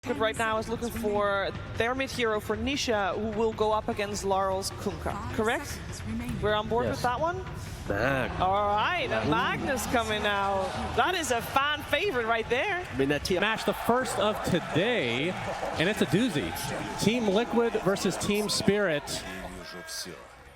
Right now is looking for their mid-hero for Nisha, who will go up against Laurel's Kunkka, correct? We're on board with that one? All right, and Magnus coming out. That is a fan favorite right there. I mean, that match, the first of today, and it's a doozy. Team Liquid versus Team Spirit.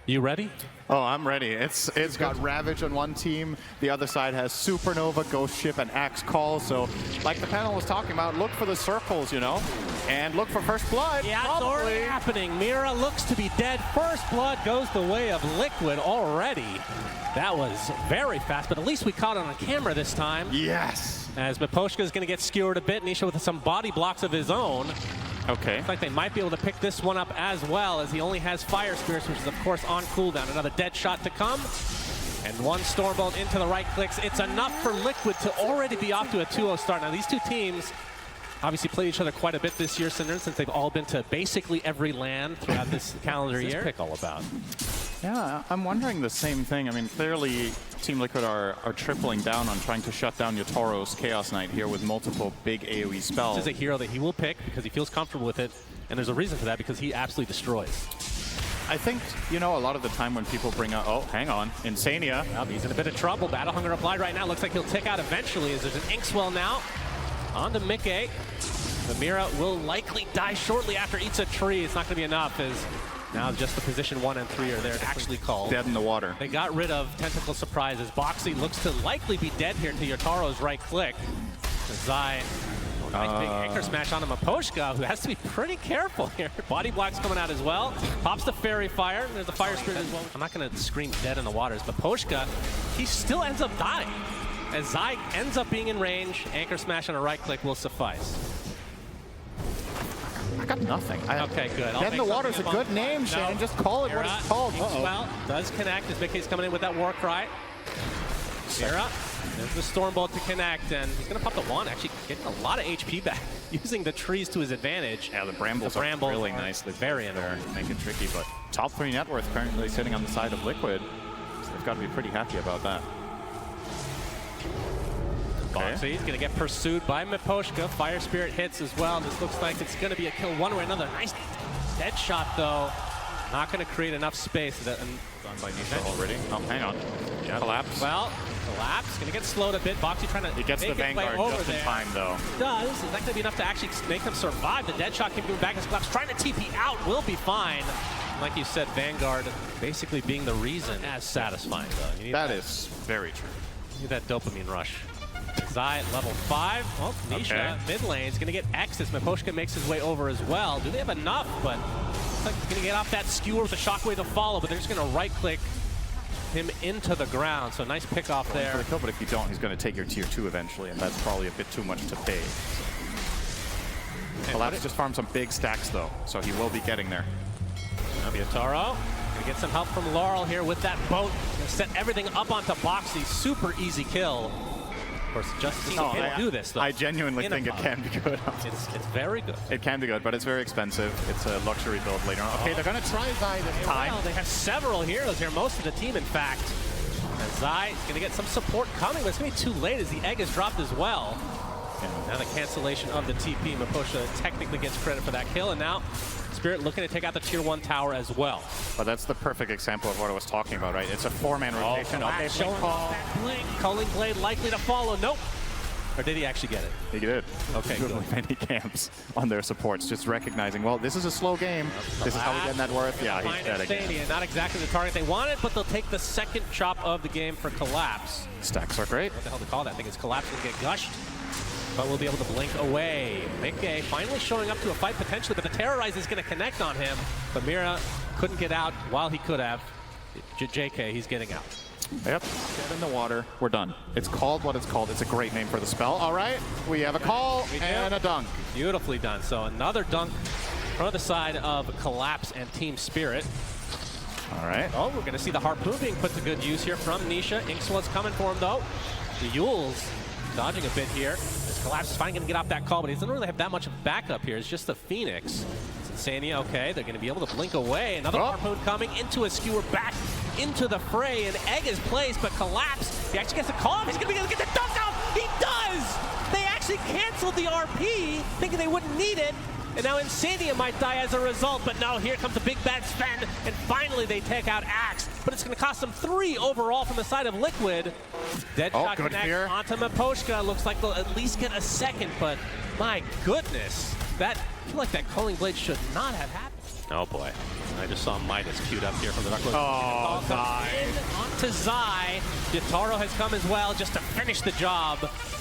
You ready? Oh, I'm ready. It's got Ravage on one team. The other side has Supernova, Ghost Ship, and Axe Call. So, like the panel was talking about, look for the circles, you know, and look for First Blood. Yeah, it's already happening. Mira looks to be dead. First Blood goes the way of Liquid already. That was very fast, but at least we caught it on camera this time. Yes. As Miposhka is going to get skewered a bit. Nisha with some body blocks of his own. Okay. Looks like they might be able to pick this one up as well, as he only has Fire Spirits, which is of course on cooldown. Another dead shot to come. And one Stormbolt into the right clicks. It's enough for Liquid to already be off to a 2-0 start. Now these two teams obviously played each other quite a bit this year, Synderen, since they've all been to basically every LAN throughout this calendar year. What's this pick all about? Yeah, I'm wondering the same thing. I mean, clearly Team Liquid are tripling down on trying to shut down Yatoro's Chaos Knight here with multiple big AoE spells. This is a hero that he will pick because he feels comfortable with it, and there's a reason for that, because he absolutely destroys. I think, you know, a lot of the time when people bring up, oh, hang on, Insania. Well, he's in a bit of trouble. Battle Hunger applied right now. Looks like he'll tick out eventually, as there's an Inkswell now. On to Mickey. The Mira will likely die shortly after eats a tree. It's not going to be enough, as now just the position 1 and 3 are there to actually call. Dead in the water. They got rid of Tentacle Surprises. Boxy looks to likely be dead here to Yataro's right click. Zai, nice big anchor smash on Miposhka, who has to be pretty careful here. Body blocks coming out as well. Pops the Fairy Fire. There's the Fire Spirit as well. I'm not going to scream dead in the waters. Miposhka, he still ends up dying. As Zai ends up being in range, anchor smash on a right click will suffice. I got nothing. Okay, good. Dead in the water is a good name, Shane. Just call it what it's called. Well, does connect as Mickey's coming in with that war cry. Mira, there's the Stormbolt to connect, and he's going to pop the wand, actually getting a lot of HP back, using the trees to his advantage. Yeah, the brambles are really nicely. Very there. Make it tricky, but top 3 net worth currently sitting on the side of Liquid. So they've got to be pretty happy about that. Boxy, he's going to get pursued by Miposhka. Fire Spirit hits as well. This looks like it's going to be a kill one way or another. Nice dead shot, though. Not going to create enough space. Done by Nisha already. Oh, hang on. Yeah. Collapse. Well, Collapse. Going to get slowed a bit. Boxy trying to He gets the Vanguard just in time, though. He does. Is that going to be enough to actually make them survive? The dead shot keeps going back as Collapse trying to TP out. Will be fine. Like you said, Vanguard basically being the reason as satisfying, though. That is very true. You need that dopamine rush. Zai at level 5. Well, Nisha, mid lane, is going to get X as Miposhka makes his way over as well. Do they have enough? But looks like he's going to get off that skewer with a shockwave to follow, but they're just going to right-click him into the ground. So nice pick off there. For the kill, but if you don't, he's going to take your tier 2 eventually, and that's probably a bit too much to pay. Collapse just farmed some big stacks, though, so he will be getting there. Yatoro gonna get some help from Laurel here with that boat. Gonna set everything up onto Boxy. Super easy kill. Of course, Justice can't do this, though. I genuinely think it can be good. It's very good. It can be good, but it's very expensive. It's a luxury build later on. Okay, they're going to try Zai this time. Well, they have several heroes here, most of the team, in fact. And Zai is going to get some support coming, but it's going to be too late as the egg is dropped as well. And now the cancellation of the TP. Miposhka technically gets credit for that kill, and now Spirit looking to take out the tier 1 tower as well. But that's the perfect example of what I was talking about, right? It's a 4-man rotation. Okay, showing that blink. Culling Blade likely to follow. Nope. Or did he actually get it? He did. Okay, good. Many camps on their supports, just recognizing, well, this is a slow game. This is how we get that worth. Yeah, he's dead again. Not exactly the target they wanted, but they'll take the second chop of the game for Collapse. Stacks are great. What the hell to call that? I think it's Collapse will get gushed. But we'll be able to blink away. Mickey finally showing up to a fight potentially, but the Terrorize is going to connect on him. But Mira couldn't get out while he could have. JK, he's getting out. Yep, dead in the water. We're done. It's called what it's called. It's a great name for the spell. All right, we have a call and a dunk. Beautifully done. So another dunk from the side of Collapse and Team Spirit. All right. Oh, we're going to see the Harpoon being put to good use here from Nisha. Inkswell's coming for him, though. The Yules dodging a bit here. Collapse is finally going to get off that call, but he doesn't really have that much of backup here. It's just the Phoenix. It's Insania, okay. They're going to be able to blink away. Another Harpoon coming into a skewer back into the fray. An egg is placed, but Collapse, he actually gets the call. He's going to be able to get the dunk out. He does! They actually actually canceled the RP, thinking they wouldn't need it. And now Insania might die as a result, but no, here comes the big bad Sven, and finally they take out Axe. But it's going to cost them 3 overall from the side of Liquid. Deadshot connects onto Maposhka. Looks like they'll at least get a second, but my goodness, I feel like that Culling Blade should not have happened. Oh boy, I just saw Midas queued up here from the Dark Lord. Oh, Zai. Onto Zai. Yatoro has come as well just to finish the job.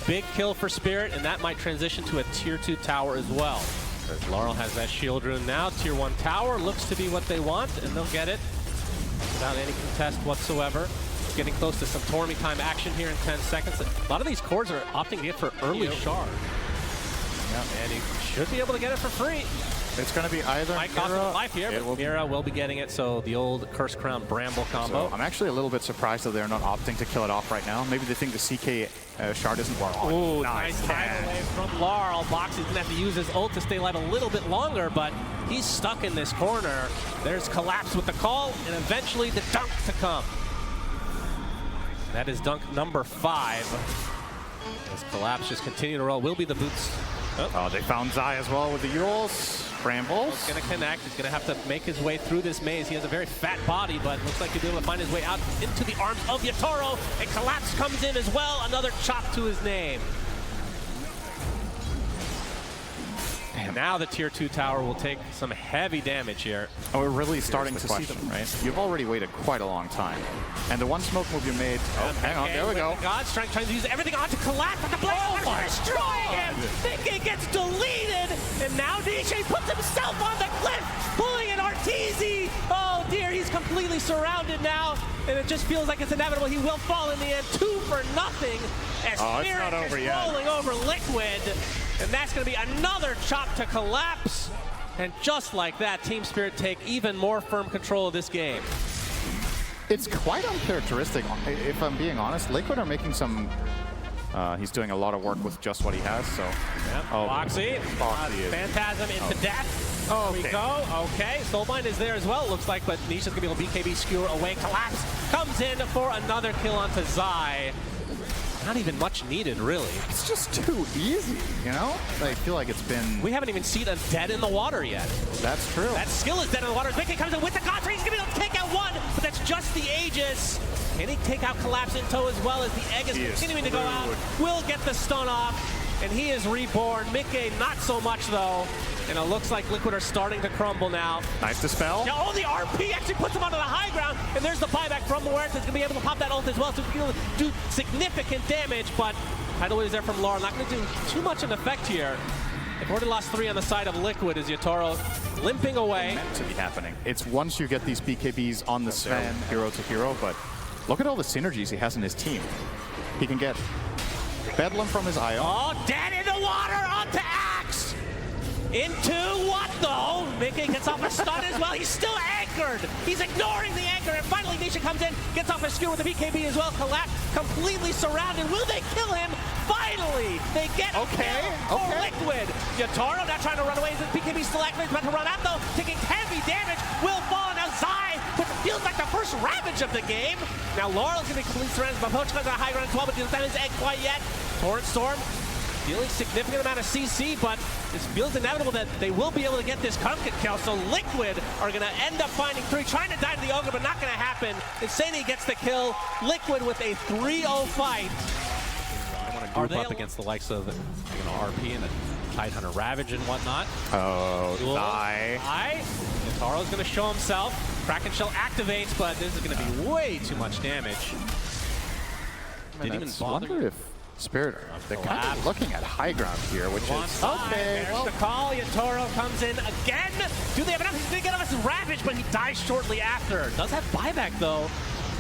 Big kill for Spirit, and that might transition to a tier 2 tower as well. As Laurel has that shield rune now, tier 1 tower looks to be what they want, and they'll get it without any contest whatsoever. Getting close to some Tormy time action here in 10 seconds. A lot of these cores are opting to get for early shard. Yeah, and he should be able to get it for free. It's going to be either Might cost him a life here, but Mira will be getting it, so the old Curse Crown Bramble combo. So I'm actually a little bit surprised that they're not opting to kill it off right now. Maybe they think the CK shard isn't well on. Ooh, nice time away from Laurel. Boxy's going to have to use his ult to stay alive a little bit longer, but he's stuck in this corner. There's Collapse with the call, and eventually the dunk to come. That is dunk number 5. As Collapse just continue to roll, will be the boots. Oh, they found Zai as well with the Euros. Brambles. He's going to connect. He's going to have to make his way through this maze. He has a very fat body, but looks like he'll be able to find his way out into the arms of Yatoro. And Collapse comes in as well. Another chop to his name. And now the tier 2 tower will take some heavy damage here. Oh, we're really starting to see them, right? You've already waited quite a long time. And the one smoke move you made, hang on, there we go. God's trying to use everything onto Collapse, but the blade is destroying him. Thinking gets deleted, and now Nishi puts himself on the cliff, pulling an Arteezy. Oh dear, he's completely surrounded now, and it just feels like it's inevitable. He will fall in the end, 2 for nothing, as Spirit is rolling over Liquid. And that's going to be another chop to Collapse. And just like that, Team Spirit take even more firm control of this game. It's quite uncharacteristic, if I'm being honest. Liquid are making some... he's doing a lot of work with just what he has, so... Yep. Oh, Boxy Phantasm into death. Oh, there we go. Okay, Soulbind is there as well, it looks like, but Nisha's going to be able to BKB skewer away. Collapse comes in for another kill onto Zai. Not even much needed, really. It's just too easy, you know? I feel like it's been... We haven't even seen a dead in the water yet. That's true. That skill is dead in the water. Vicky comes in with the Godfrey. He's going to be able to take out one, but that's just the Aegis. Can he take out Collapse in tow as well as the Aegis continuing to go out? Will get the stun off, and he is reborn. Mickey, not so much, though. And it looks like Liquid are starting to crumble now. Nice dispel. Yeah, oh, the RP actually puts him onto the high ground, and there's the buyback from Muertes. He's going to be able to pop that ult as well, so he'll do significant damage, but tidal wave is there from Laurel. Not going to do too much in effect here. They've already lost 3 on the side of Liquid as Yatoro limping away. Meant to be happening. It's once you get these BKBs on the Sven, hero to hero, but look at all the synergies he has in his team. He can get Bedlam from his Ion. Oh, dead in the water onto Axe! Into what though? Mickey gets off a stun as well. He's still anchored. He's ignoring the anchor, and finally Nisha comes in, gets off a skewer with the BKB as well. Collapse completely surrounded. Will they kill him? Finally, they get a kill for Liquid. Yatoro not trying to run away. The BKB still activated, about to run out though, taking heavy damage. Will fall now. Zai, which feels like the first Ravage of the game. Now Laurel's gonna be completely surrounded. Mapochka's on a high ground as well, but doesn't have his egg quite yet. Torrent Storm dealing significant amount of CC, but it feels inevitable that they will be able to get this Kunkin kill. So Liquid are going to end up finding 3, trying to die to the Ogre, but not going to happen. Insania gets the kill. Liquid with a 3-0 fight. I want to group up against the likes of RP and a Tidehunter Ravage and whatnot. Oh, Zai. Yataro's going to show himself. Kraken Shell activates, but this is going to be way too much damage. Didn't even bother. Spirit, they're kind of looking at high ground here, which is okay. There's the call. Yatoro comes in again. Do they have enough? He's going to get off his Ravage, but he dies shortly after. Does have buyback though.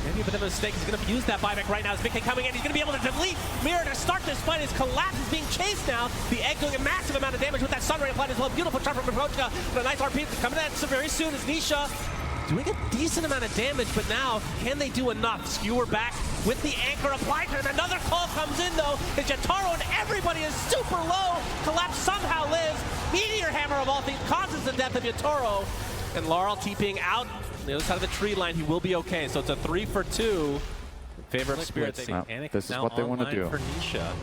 Maybe a bit of a mistake. He's going to use that buyback right now. As Mickey coming in, he's going to be able to delete Mirror to start this fight. His Collapse is being chased now. The Egg doing a massive amount of damage with that Sunray applied as well. Beautiful shot from Mapochka. But a nice RP coming in very soon as Nisha doing a decent amount of damage, but now can they do enough? Skewer back with the anchor applied to him. Another call comes in though. It's Yatoro and everybody is super low. Collapse somehow lives. Meteor Hammer of all things causes the death of Yatoro. And Laurel TPing out on the other side of the tree line. He will be okay. So it's a 3 for 2 in favor of Spirit. This is what they want to do. For Nisha.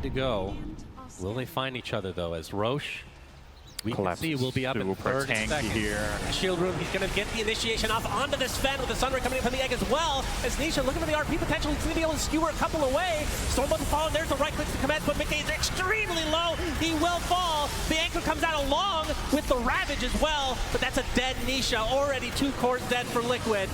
to go. Will they find each other, though, as Roche, we can see, will be up in third second. Here. Shield room, he's going to get the initiation off onto the Sven with the Sunray coming in from the egg as well. As Nisha looking for the RP potential, he's going to be able to skewer a couple away. Stormbolt to follow, there's the right click to commence, but Mickey is extremely low. He will fall. The anchor comes out along with the Ravage as well, but that's a dead Nisha. Already 2 cores dead for Liquid.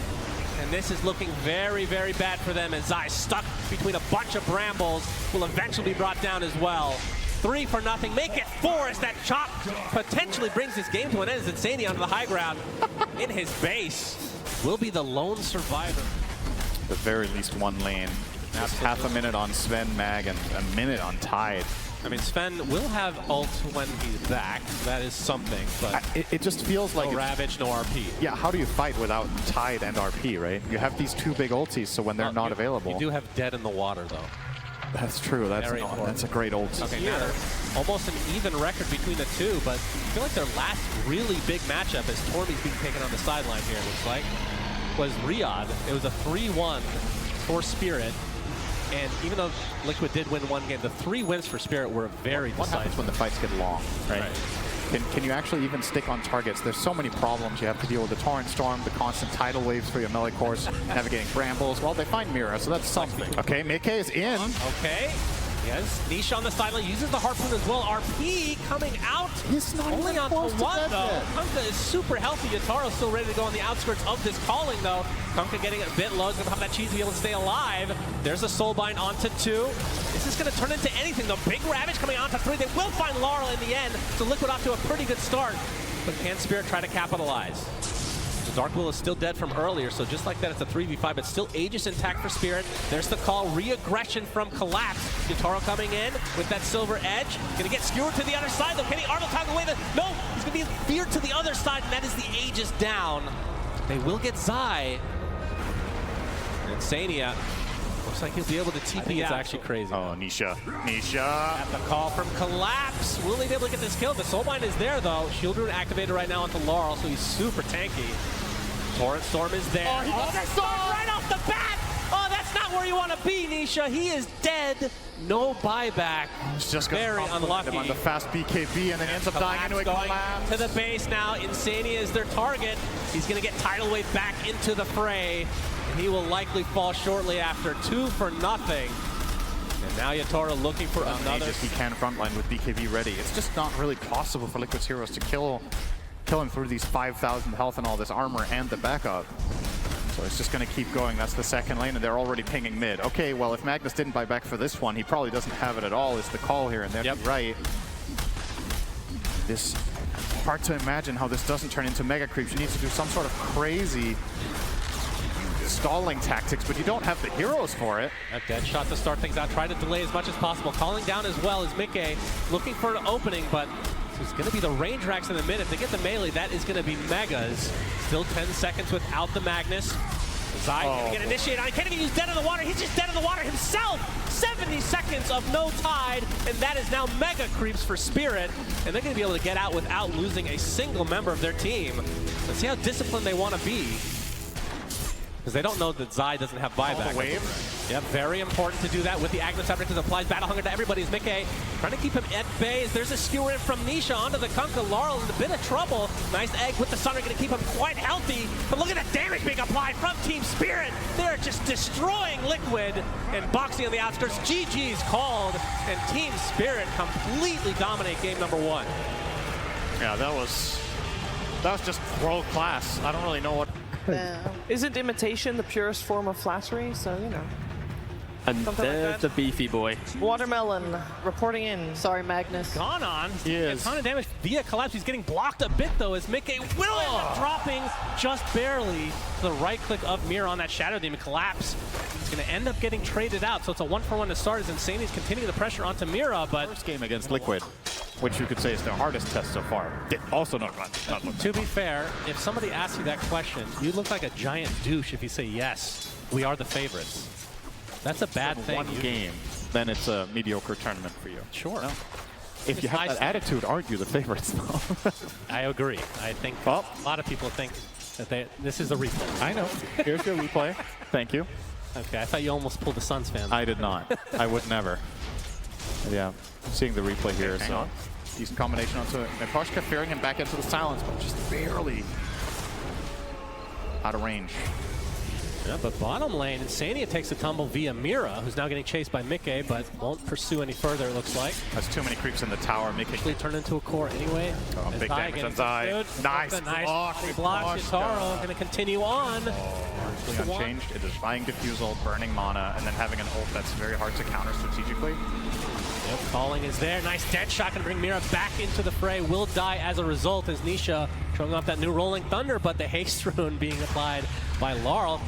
And this is looking very, very bad for them as Zai, stuck between a bunch of brambles, will eventually be brought down as well. 3 for nothing, make it 4 as that chop potentially brings this game to an end as Insania onto the high ground in his base. Will be the lone survivor. The very least 1 lane. That's half a minute on Sven, Mag, and a minute on Tide. I mean, Sven will have ult when he's back. That is something, but it just feels like no Ravage, no RP. Yeah, how do you fight without Tide and RP, right? You have these 2 big ultis, so when they're not available. You do have Dead in the water, though. That's true. That's a great ult. Okay, now they're almost an even record between the 2, but I feel like their last really big matchup, as Torby's being taken on the sideline here, it looks like, was Riyadh. It was a 3-1 for Spirit. And even though Liquid did win 1 game, the 3 wins for Spirit were very decisive. What happens when the fights get long, right? Can you actually even stick on targets? There's so many problems. You have to deal with the Torrent Storm, the constant tidal waves for your melee course, navigating brambles. Well, they find Mira, so that's something. Okay, Mickey is in. Okay. Yes, Nisha on the sideline uses the Harpoon as well. RP coming out. He's not only on 1, though. Kunkka is super healthy. Yataro's still ready to go on the outskirts of this calling, though. Kunkka getting a bit low. He's going to pop that cheese to be able to stay alive. There's a Soulbind onto 2. This is going to turn into anything, though. Big Ravage coming onto 3. They will find Laurel in the end. So Liquid off to a pretty good start. But can Spirit try to capitalize? The Dark Will is still dead from earlier, so just like that, it's a 3v5, but still Aegis intact for Spirit. There's the call, re-aggression from Collapse. Yatoro coming in with that silver edge. Gonna get skewered to the other side, though. Can he Arvel toggle away? No, he's gonna be veered to the other side, and that is the Aegis down. They will get Zai. And Sania looks like he'll be able to TP out. It's actually crazy. Oh, Nisha. At the call from Collapse. Will he be able to get this kill? The Soulbind is there, though. Shield Rune activated right now onto Laurel, so he's super tanky. Torrent Storm is there. Oh, he got the storm right off the bat! Oh, that's not where you want to be, Nisha. He is dead. No buyback. He's just very unlucky. On the fast BKB and then ends up dying into a Collapse. To the base now. Insania is their target. He's going to get Tidal Wave back into the fray. He will likely fall shortly after 2 for nothing. And now Yatoro looking for another. He can frontline with BKB ready. It's just not really possible for Liquid's heroes to kill him through these 5,000 health and all this armor and the backup. So it's just going to keep going. That's the second lane, and they're already pinging mid. Okay, well, if Magnus didn't buy back for this one, he probably doesn't have it at all, is the call here, and they're right. This hard to imagine how this doesn't turn into mega creeps. You need to do some sort of crazy stalling tactics, but you don't have the heroes for it. A dead shot to start things out. Try to delay as much as possible. Calling down as well as Mickey, looking for an opening, but it's going to be the range racks in the mid. If they get the melee, that is going to be megas. Still 10 seconds without the Magnus. Zai going to get initiated on. He can't even use Dead in the Water. He's just Dead in the Water himself. 70 seconds of no Tide, and that is now mega creeps for Spirit. And they're going to be able to get out without losing a single member of their team. Let's see how disciplined they want to be. Because they don't know that Zai doesn't have buyback. Wave. Yep, very important to do that with the Agnes Evidence applies battle hunger to everybody. As Mickey trying to keep him at bay. There's a skewer in from Nisha onto the Kunkka. Laurel in a bit of trouble. Nice egg with the Sunner, going to keep him quite healthy. But look at the damage being applied from Team Spirit. They're just destroying Liquid and boxing on the outskirts. GG's called, and Team Spirit completely dominate game number 1. Yeah, that was just world class. I don't really know what. Isn't imitation the purest form of flattery? So, you know. And there's like the beefy boy. Watermelon reporting in. Sorry, Magnus. Gone on. Yes. A ton of damage via Collapse. He's getting blocked a bit, though, as Mickey will end up dropping just barely to the right click of Mira on that Shadow Demon. Collapse. He's going to end up getting traded out, so it's a 1-for-1 to start as Insania's continuing the pressure onto Mira, but first game against Liquid, which you could say is their hardest test so far, did also not run. To be fair, if somebody asks you that question, you look like a giant douche if you say yes, we are the favorites. That's a bad thing. One game, then it's a mediocre tournament for you. Sure. No. If you have that attitude, aren't you the favorites, though? I agree. I think a lot of people think that this is the replay. I know. Here's your replay. Thank you. Okay, I thought you almost pulled the Suns fan. I did not. I would never. Yeah, seeing the replay here. So decent combination onto Miposhka, fearing him back into the silence, but just barely out of range. Yeah, but bottom lane, Insania takes a tumble via Mira, who's now getting chased by Mickey, but won't pursue any further, it looks like. There's too many creeps in the tower. Mickey Actually turned into a core anyway. Oh, big damage on Zai. Nice block. Blocks Yatoro, going to continue on. Largely unchanged. It is buying Diffusal, burning mana, and then having an ult that's very hard to counter strategically. Yep, calling is there. Nice dead shot, going to bring Mira back into the fray. Will die as a result as Nisha showing off that new Rolling Thunder, but the haste rune being applied by Laurel.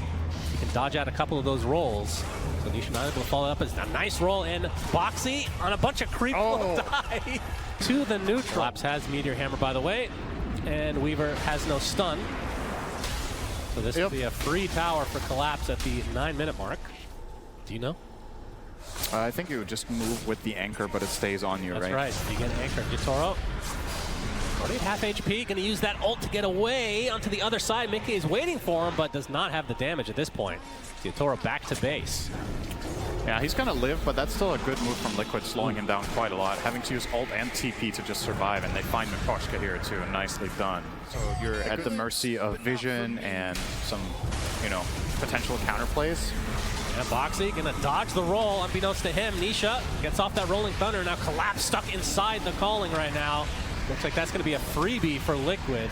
He can dodge out a couple of those rolls. So Nisha not able to follow up as a nice roll in. Boxy on a bunch of creep will die to the neutral. Collapse has Meteor Hammer, by the way, and Weaver has no stun. So this will be a free tower for Collapse at the 9-minute mark. Do you know? I think you would just move with the anchor, but it stays on you, That's right? That's right. You get an anchor. Yatoro, already at half HP, going to use that ult to get away onto the other side. Mickey is waiting for him, but does not have the damage at this point. Yatoro back to base. Yeah, he's going to live, but that's still a good move from Liquid, slowing him down quite a lot. Having to use ult and TP to just survive, and they find Miposhka here too. Nicely done. So you're at the mercy of vision and some, you know, potential counterplays. Yeah, Boxy gonna dodge the roll, unbeknownst to him. Nisha gets off that Rolling Thunder, now Collapse stuck inside the calling right now. Looks like that's gonna be a freebie for Liquid.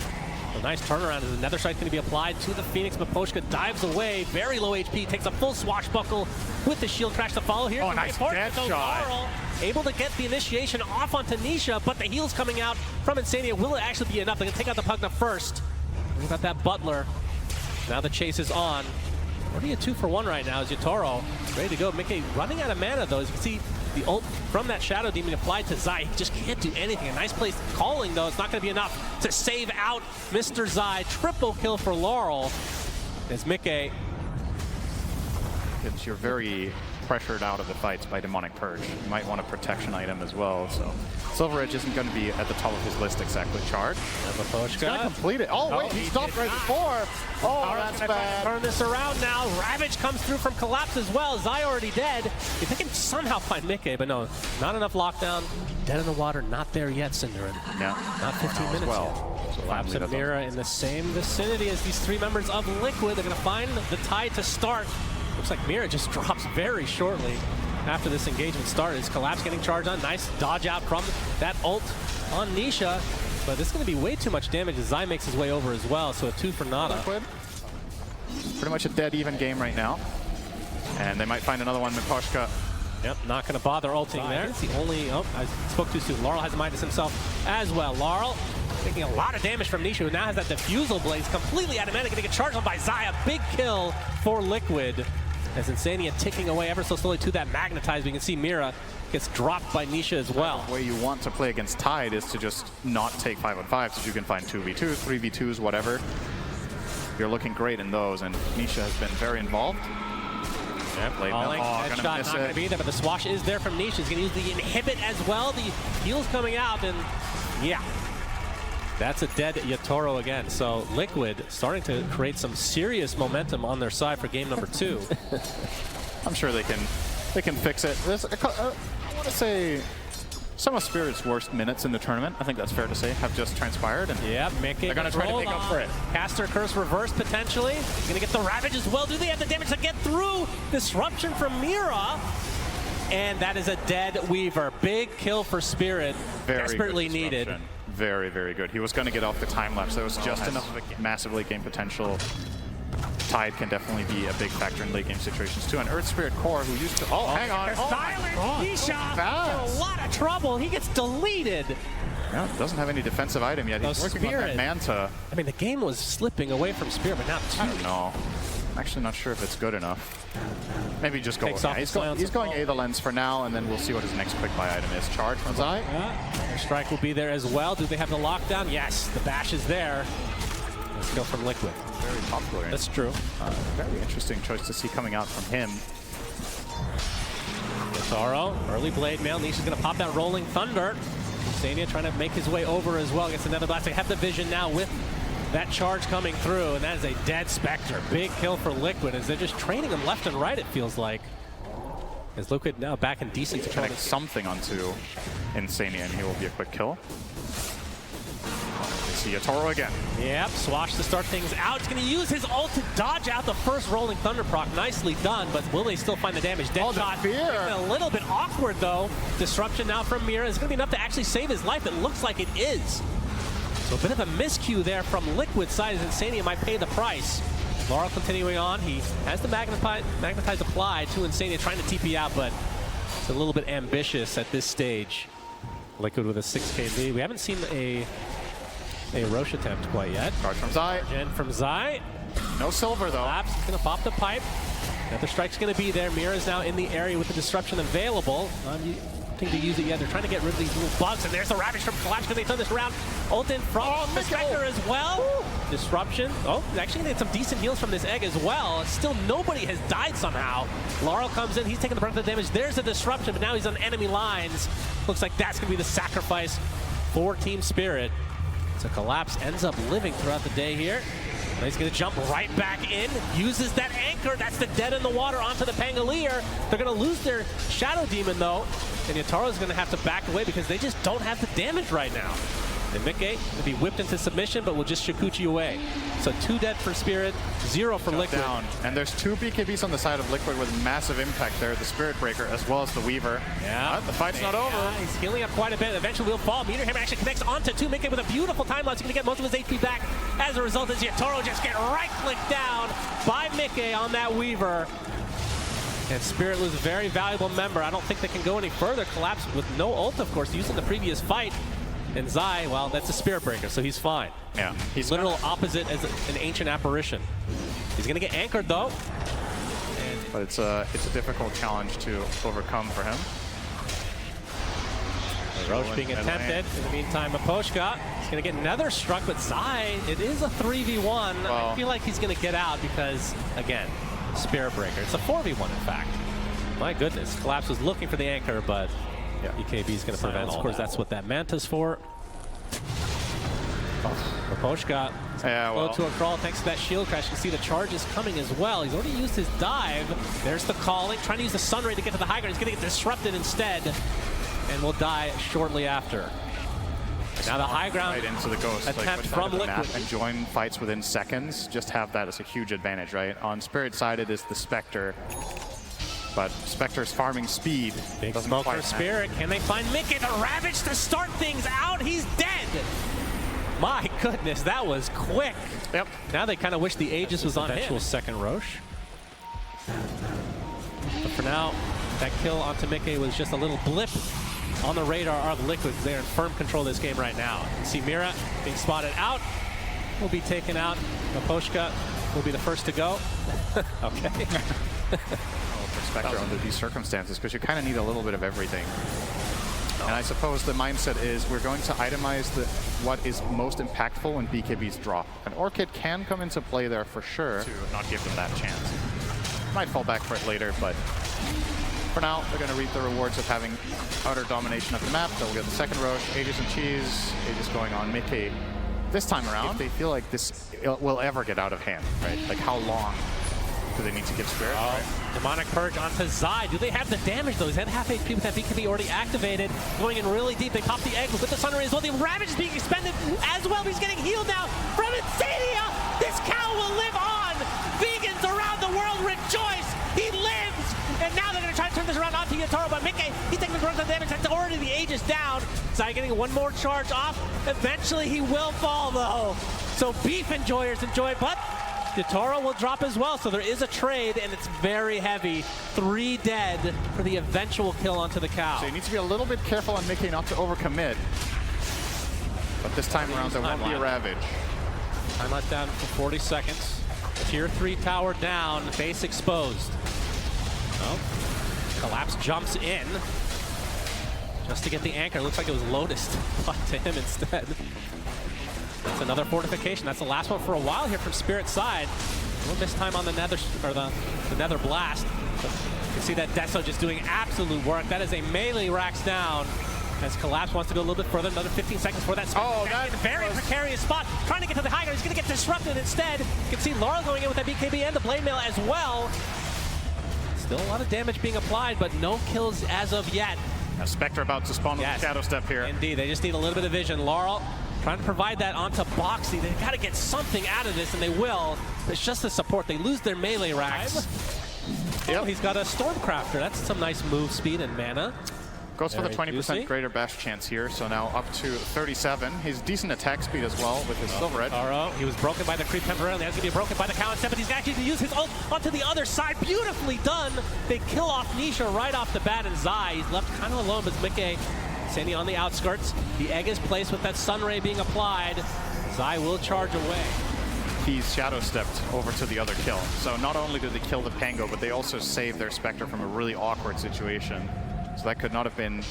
A nice turnaround as another strike gonna be applied to the Phoenix. Miposhka dives away, very low HP, takes a full swashbuckle with the shield crash to follow here. Oh, nice dead shot. Laurel able to get the initiation off onto Nisha, but the heals coming out from Insania. Will it actually be enough? They're gonna take out the Pugna first. We've got that Butler. Now the chase is on. Already a 2-for-1 right now is Yatoro. Ready to go. Mickey running out of mana though. As you can see, the ult from that Shadow Demon applied to Zai. He just can't do anything. A nice place calling though. It's not going to be enough to save out Mr. Zai. Triple kill for Laurel. As Mickey. You're very pressured out of the fights by Demonic Purge. You might want a protection item as well. So Silver Edge isn't going to be at the top of his list exactly. Charge. He's going to complete it. Oh wait, he stopped right before. Oh, that's bad. Turn this around now. Ravage comes through from Collapse as well. Zai already dead. If they can somehow find Mickey, but no, not enough lockdown. Dead in the water, not there yet, Synderen. Yeah. Not 15 minutes yet. So Collapse and Mira in the same vicinity as these three members of Liquid. They're going to find the tide to start. Looks like Mira just drops very shortly after this engagement started. Is Collapse getting charged on? Nice dodge out from that ult on Nisha. But this is going to be way too much damage as Zai makes his way over as well. So a 2 for nada. Liquid. Pretty much a dead even game right now. And they might find another one. Miposhka. Yep, not going to bother ulting there. It's the only... Oh, I spoke too soon. Laurel has Midas himself as well. Laurel taking a lot of damage from Nisha, who now has that Diffusal Blaze completely out of mana, getting a charge on by Zai. A big kill for Liquid. As Insania ticking away ever so slowly to that Magnetize. We can see Mira gets dropped by Nisha as well. The way you want to play against Tide is to just not take 5-on-5s, so you can find 2v2s, 3v2s, whatever. You're looking great in those, and Nisha has been very involved. Yep, headshot not going to be there, but the swash is there from Nisha. He's going to use the inhibit as well. The heals coming out, and yeah. That's a dead Yatoro again. So Liquid starting to create some serious momentum on their side for game number 2. I'm sure they can fix it. I want to say some of Spirit's worst minutes in the tournament, I think that's fair to say, have just transpired. And yeah, Mickey. They're going to try to make up for it. Caster Curse reverse potentially. Going to get the Ravage as well. Do they have the damage to get through? Disruption from Mira. And that is a dead Weaver. Big kill for Spirit. Very desperately needed. Very, very good. He was going to get off the time lapse. There was just enough of a massive late game potential. Tide can definitely be a big factor in late game situations too. And Earth Spirit Core, who used to... Oh, hang on. Nisha in a lot of trouble. He gets deleted. Yeah, doesn't have any defensive item yet. He's working on that Manta. I mean, the game was slipping away from Spirit, but now I don't know. I'm actually not sure if it's good enough. Maybe just go. Yeah, he's going A the lens for now, and then we'll see what his next quick buy item is. Charge from Zai. Their strike will be there as well. Do they have the lockdown? Yes, the bash is there. Let's go from Liquid. Very popular. That's true. Very interesting choice to see coming out from him. Yatoro, early blade mail. Nisha's going to pop that Rolling Thunder. Insania trying to make his way over as well. Gets another blast. They have the vision now with that charge coming through, and that is a dead Spectre. Big kill for Liquid as they're just training him left and right, it feels like. Is Liquid now back in decent control? Connect something onto Insania, and he will be a quick kill. We see Yatoro again. Yep, Swash to start things out. He's going to use his ult to dodge out the first rolling Thunder proc. Nicely done, but will they still find the damage? Deadshot. A little bit awkward, though. Disruption now from Mira is going to be enough to actually save his life. It looks like it is. So a bit of a miscue there from Liquid side as Insania might pay the price. Laurel continuing on. He has the Magnetize applied to Insania, trying to TP out, but it's a little bit ambitious at this stage. Liquid with a 6K lead. We haven't seen a Roche attempt quite yet. Charge from Zai. And from Zai. No silver, though. Collapse is going to pop the pipe. Another strike's going to be there. Mira is now in the area with the disruption available. To use it yet. They're trying to get rid of these little bugs, and there's the Ravage from Collapse. Can they turn this around? Ult in from the Spectre as well. Woo. Disruption. Oh, actually they had some decent heals from this egg as well. Still nobody has died somehow. Laurel comes in. He's taking the brunt of the damage. There's a disruption, but now he's on enemy lines. Looks like that's going to be the sacrifice for Team Spirit. So Collapse ends up living throughout the day here. Now he's going to jump right back in, uses that anchor. That's the dead in the water onto the Pangolier. They're going to lose their Shadow Demon, though. And Yataro's going to have to back away because they just don't have the damage right now. And Mickey will be whipped into submission, but will just Shikuchi away. So 2 dead for Spirit, 0 for Liquid. Down. And there's 2 BKBs on the side of Liquid with massive impact there. The Spirit Breaker as well as the Weaver. Yeah. But the fight's not over. He's healing up quite a bit. Eventually will fall. Meteor Hammer actually connects onto 2. Mickey with a beautiful time lapse. He's going to get most of his HP back. As a result, as Yatoro just get right-clicked down by Mickey on that Weaver. And Spirit loses a very valuable member. I don't think they can go any further. Collapse with no ult, of course, used in the previous fight. And Zai, well, that's a Spirit Breaker, so he's fine. Yeah. He's literal opposite as an ancient apparition. He's going to get anchored, though. But it's a difficult challenge to overcome for him. Roche being attempted. In the meantime, Maposhka is going to get another struck, but Zai, it is a 3v1. Well, I feel like he's going to get out because, again, Spirit Breaker. It's a 4v1, in fact. My goodness. Collapse was looking for the anchor, but yeah, EKB is going to prevent all. Of course, that's what that Manta's for. Maposhka slow to a crawl thanks to that shield crash. You can see the charge is coming as well. He's already used his dive. There's the calling, trying to use the Sun Ray to get to the high ground. He's going to get disrupted instead and will die shortly after. Now the high ground right into the ghost attempt from Liquid. And join fights within seconds. Just have that as a huge advantage, right? On Spirit side, it is the Spectre. But Spectre's farming speed. Big smoke for Spirit. Can they find Mickey? The Ravage to start things out. He's dead. My goodness, that was quick. Yep. Now they kind of wish the Aegis was on him. Second Roche. But for now, that kill onto Mickey was just a little blip on the radar of Liquid. They're in firm control of this game right now. You can see Mira being spotted out. Will be taken out. Maposhka will be the first to go. Okay. Spectre under these circumstances, because you kind of need a little bit of everything. And I suppose the mindset is we're going to itemize what is most impactful when BKBs drop. And Orchid can come into play there for sure to not give them that chance. Might fall back for it later, but for now, they're going to reap the rewards of having utter domination of the map. They'll get the second Roche, Aegis and Cheese, Aegis going on Mickey. This time around, if they feel like this will ever get out of hand, right? Like how long do they need to give Spirit? Right? Demonic Purge onto Zai. Do they have the damage, though? He's at half HP with that BKB already activated. Going in really deep. They pop the egg with the Sun Ray as well. The Ravage is being expended as well. He's getting healed now from Insania. This cow will live on. Vegans around the world rejoice. He lives. And now they're going to try to turn this around onto Yatoro. But Mickey, he's taking the brunt of the damage. That's already the Aegis down. Zai getting one more charge off. Eventually he will fall, though. So beef enjoyers enjoy, but Yatoro will drop as well, so there is a trade, and it's very heavy. 3 dead for the eventual kill onto the cow. So you need to be a little bit careful on Mickey not to overcommit. But this time around, there won't be a Ravage. Time left down for 40 seconds. Tier 3 tower down, base exposed. Oh, Collapse jumps in just to get the anchor. Looks like it was Lotus to him instead. That's another fortification. That's the last one for a while here from Spirit's side. A little miss time on the Nether, or the Nether Blast. But you can see that Deso just doing absolute work. That is a melee racks down. As Collapse wants to go a little bit further, another 15 seconds for that. Oh, that in a very precarious spot, trying to get to the high ground. He's going to get disrupted instead. You can see Laurel going in with that BKB and the Blade Mail as well. Still a lot of damage being applied, but no kills as of yet. A Spectre about to spawn with a Shadow Step here. Indeed, they just need a little bit of vision. Laurel trying to provide that onto Boxy. They've got to get something out of this, and they will. It's just the support. They lose their melee racks. Oh, he's got a Stormcrafter. That's some nice move speed and mana. Goes for the 20% greater bash chance here, so now up to 37. He's decent attack speed as well with his Silver Edge. Taro, he was broken by the creep temporarily. That's going to be broken by the counter step, but he's actually going to use his ult onto the other side. Beautifully done. They kill off Nisha right off the bat, and Zai, he's left kind of alone, but Mickey standing on the outskirts. The egg is placed with that Sun Ray being applied. Zai will charge away. He's Shadow Stepped over to the other kill. So not only did they kill the Pango, but they also saved their Spectre from a really awkward situation. So that could not have been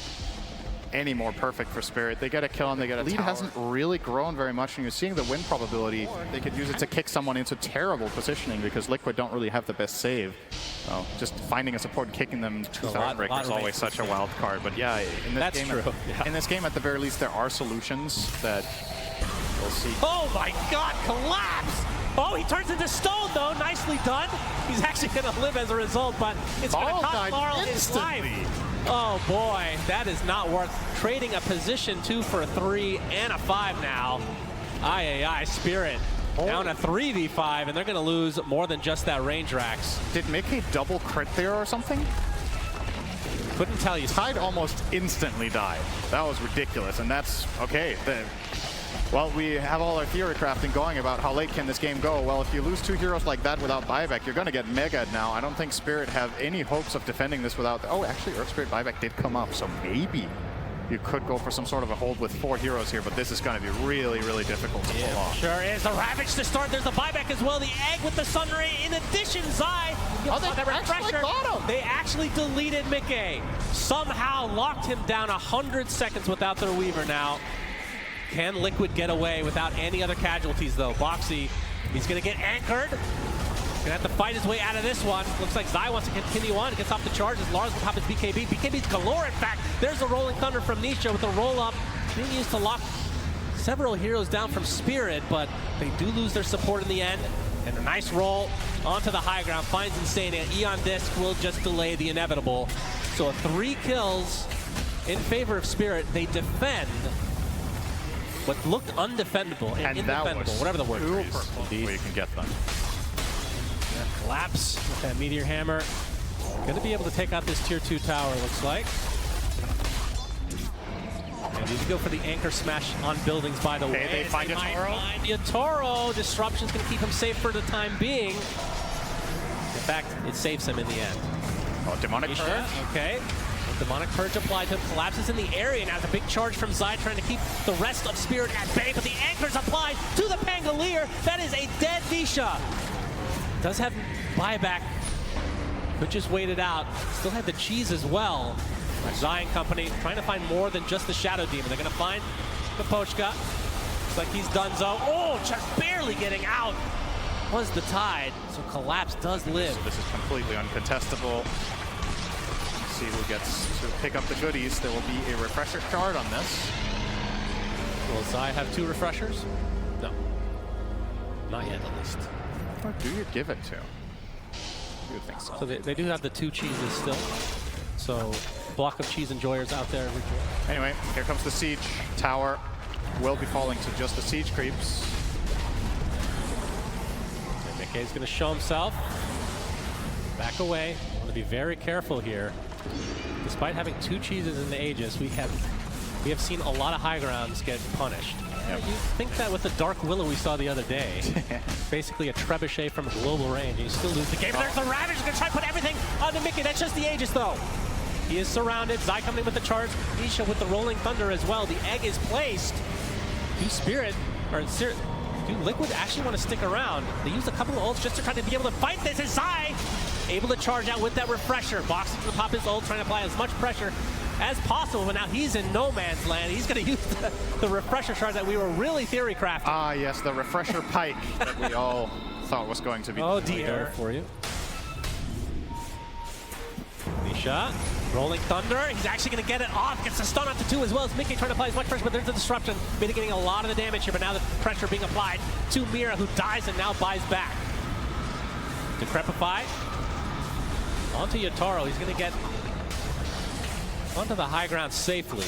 any more perfect for Spirit. They get a kill and they get a lead. Hasn't really grown very much, and you're seeing the win probability. They could use it to kick someone into terrible positioning because Liquid don't really have the best save. So just finding a support and kicking them to Thornbreaker is always such a wild card. But yeah, in this game, at the very least, there are solutions that we'll see. Oh my God, collapse! Oh, he turns into stone though, nicely done. He's actually going to live as a result, but it's going to cost Laurel his life. Oh boy, that is not worth trading a position 2 for a 3 and a 5 now. Spirit down a 3v5, and they're going to lose more than just that range racks. Did Mickey double crit there or something? Couldn't tell you. Tide almost instantly died. That was ridiculous, and that's okay. Well, we have all our theory crafting going about how late can this game go. Well, if you lose 2 heroes like that without buyback, you're going to get mega'd now. I don't think Spirit have any hopes of defending this without... Oh, actually, Earth Spirit buyback did come up, so maybe you could go for some sort of a hold with 4 heroes here, but this is going to be really, really difficult to pull off. Sure is. The Ravage to start. There's the buyback as well. The egg with the Sun Ray. In addition, Zai. They actually deleted Mickey. Somehow locked him down 100 seconds without their Weaver now. Can Liquid get away without any other casualties, though? Boxy, he's going to get anchored. Gonna have to fight his way out of this one. Looks like Zai wants to continue on. Gets off the charges. Lars will pop his BKB. BKB's galore, in fact. There's the Rolling Thunder from Nisha with the roll-up. Being used to lock several heroes down from Spirit, but they do lose their support in the end. And a nice roll onto the high ground. Finds Insane. Eon Disc will just delay the inevitable. So 3 kills in favor of Spirit. They defend what looked undefendable and indefendable, whatever the word is. Where you can get them. Collapse with that Meteor Hammer. Going to be able to take out this tier 2 tower, looks like. And you go for the anchor smash on buildings, by the way. They find YATOROGOD. Disruption's going to keep him safe for the time being. In fact, it saves him in the end. Oh, Demonic Purge. Okay. Demonic Purge applied to him, collapses in the area. Now it's a big charge from Zai trying to keep the rest of Spirit at bay, but the anchor's applied to the Pangolier. That is a dead Nisha. Does have buyback, but just waited out. Still had the cheese as well. Zai and company trying to find more than just the Shadow Demon. They're going to find the Pochka. Looks like he's donezo. Oh, just barely getting out was the Tide. So Collapse does live. So this is completely uncontestable. See who gets to pick up the goodies. There will be a refresher card on this. Will Zai have 2 refreshers? No. Not yet, at least. Or do you give it to? You would think so. So they do have the 2 cheeses still. So block of cheese enjoyers out there. Anyway, here comes the siege. Tower will be falling to just the siege creeps. Mickey's going to show himself. Back away. Want to be very careful here. Despite having 2 cheeses in the Aegis, we have seen a lot of high grounds get punished. Yep. You think that with the Dark Willow we saw the other day. Basically a trebuchet from global range, and you still lose the game. There's the Ravage. He's going to try to put everything onto Mickey. That's just the Aegis, though. He is surrounded. Zai coming in with the charge. Nisha with the Rolling Thunder as well. The egg is placed. Do Spirit, or do Liquid actually want to stick around? They used a couple of ults just to try to be able to fight this. Is Zai able to charge out with that refresher? Boxing to pop his ult, trying to apply as much pressure as possible, but now he's in no man's land. He's going to use the refresher charge that we were really theory crafting. Ah, yes, the refresher pike that we all thought was going to be. Oh dear. For you. Nisha, Rolling Thunder. He's actually going to get it off. Gets the stun onto 2 as well as Mickey trying to apply as much pressure, but there's the disruption, mitigating a lot of the damage here, but now the pressure being applied to Mira, who dies and now buys back. Decrepify. Onto Yatoro. He's going to get onto the high ground safely.